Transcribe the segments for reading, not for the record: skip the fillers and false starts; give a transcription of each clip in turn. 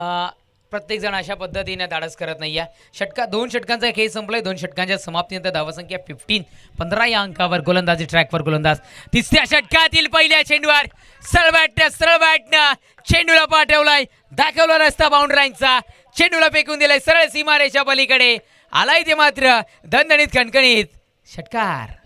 प्रत्येक जण अशा पद्धतीने धाडस करत नाही आहे. दोन षटकांचा खेळ संपलाय. दोन षटकांच्या समाप्तीनंतर धावसंख्या 15 या अंकावर गोलंदाजी ट्रॅकवर गोलंदाज. तिसऱ्या षटकातील पहिल्या चेंडूवर सरळ बॅटनं चेंडूला पाठवलाय. दाखवला रस्ता बाउंड्राईनचा. चेंडूला फेकून दिलाय सरळ सीमारेषा पलीकडे. आलाय ते मात्र दणदणीत खणखणीत षटकार.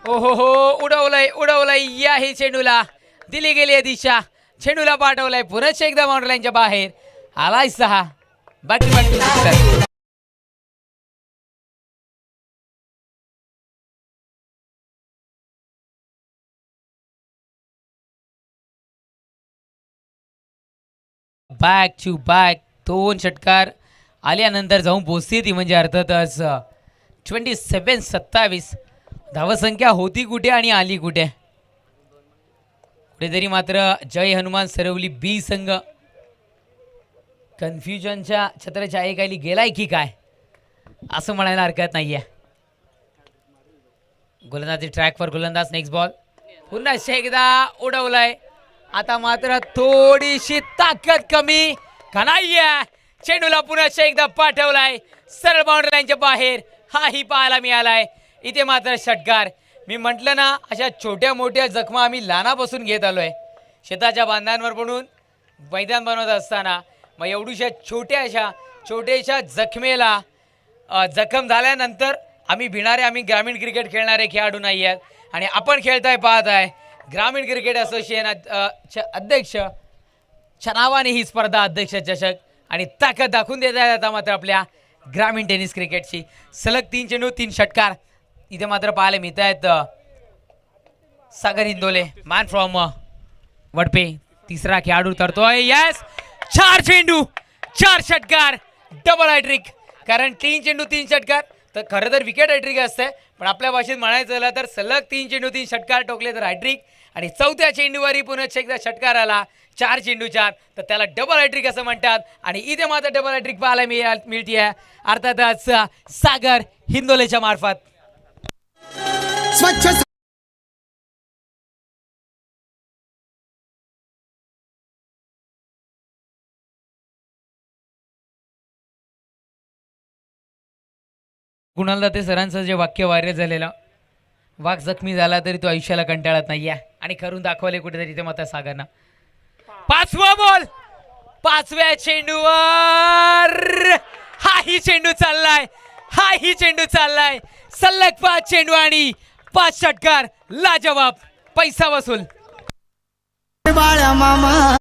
ओहो उडवलंय या हे चेंडूला दिली गेली आहे दिशा. चेंडूला पाठवलाय पुन्हा एकदा बाउंड्री बाहेर. आलाय 6. बाकी बॅक टू बॅक 2 षटकार आल्यानंतर जाऊन पोचते ती म्हणजे अर्थातच 27-27. धावसंख्या होती कुठे आणि आली कुठे. कुठेतरी मात्र जय हनुमान सरवली बी संघ कन्फ्युजनच्या छत्राच्या एकाली गेलाय की काय असं म्हणायला हरकत नाहीये. गोलंदाजी ट्रॅकवर गोलंदाज. नेक्स्ट बॉल पुन्हा एकदा उडवलाय. आता मात्र थोडीशी ताकद कमी का नाहीये. चेंडूला पुन्हा एकदा पाठवलाय सरळ बाउंड्री लाईनच्या बाहेर. हाही पाहायला मिळालाय. इथे मात्र षटकार. मी म्हटलं ना अशा छोट्या मोठ्या जखमा आम्ही लहानापासून घेत आलोय. शेताच्या बांधांवर पडून मैदान बनवत असताना मग एवढ्याशा छोट्याशा जखमेला जखम झाल्यानंतर आम्ही भिणारे, आम्ही ग्रामीण क्रिकेट खेळणारे खेळाडू नाही आहेत. आणि आपण खेळताय पाहत आहे ग्रामीण क्रिकेट असोसिएशन अध्यक्ष च्या नावाने ही स्पर्धा अध्यक्ष चषक. आणि ताकद दाखवून देत आहेत आता मात्र आपल्या ग्रामीण टेनिस क्रिकेटची. सलग 3 चेंडू 3 षटकार इथे मात्र पाहायला मिळत आहेत. सागर हिंदोले मॅन फ्रॉम वडपे तिसरा खेळाडू तरतोय. यस 4 चेंडू 4 षटकार डबल हॅट्रिक. कारण 3 चेंडू 3 षटकार तर खरं तर विकेट हॅट्रिक असते, पण आपल्या भाषेत म्हणायचं झालं तर सलग 3 चेंडू 3 षटकार टोकले तर हॅट्रिक. आणि चौथ्या चेंडूवरही पुन्हा एकदा षटकार आला 4 चेंडू 4 तर त्याला डबल हॅट्रिक असं म्हणतात. आणि इथे मात्र डबल हॅट्रिक पाहायला मिळते अर्थातच सागर हिंदोलेच्या मार्फत. स्वच्छ कुणाल दाते सरांचं जे वाक्य व्हायरल झालेलं, वाघ जखमी झाला तरी तो आयुष्याला कंटाळत नाहीये आणि करून दाखवले कुठेतरी ते मात्र सागरनं. 5वा बॉल 5व्या चेंडूवर हाही चेंडू चाललाय सलग 5 चेंडू आणि 5 षटकार लाजवाब पैसा वसूल बाळा मामा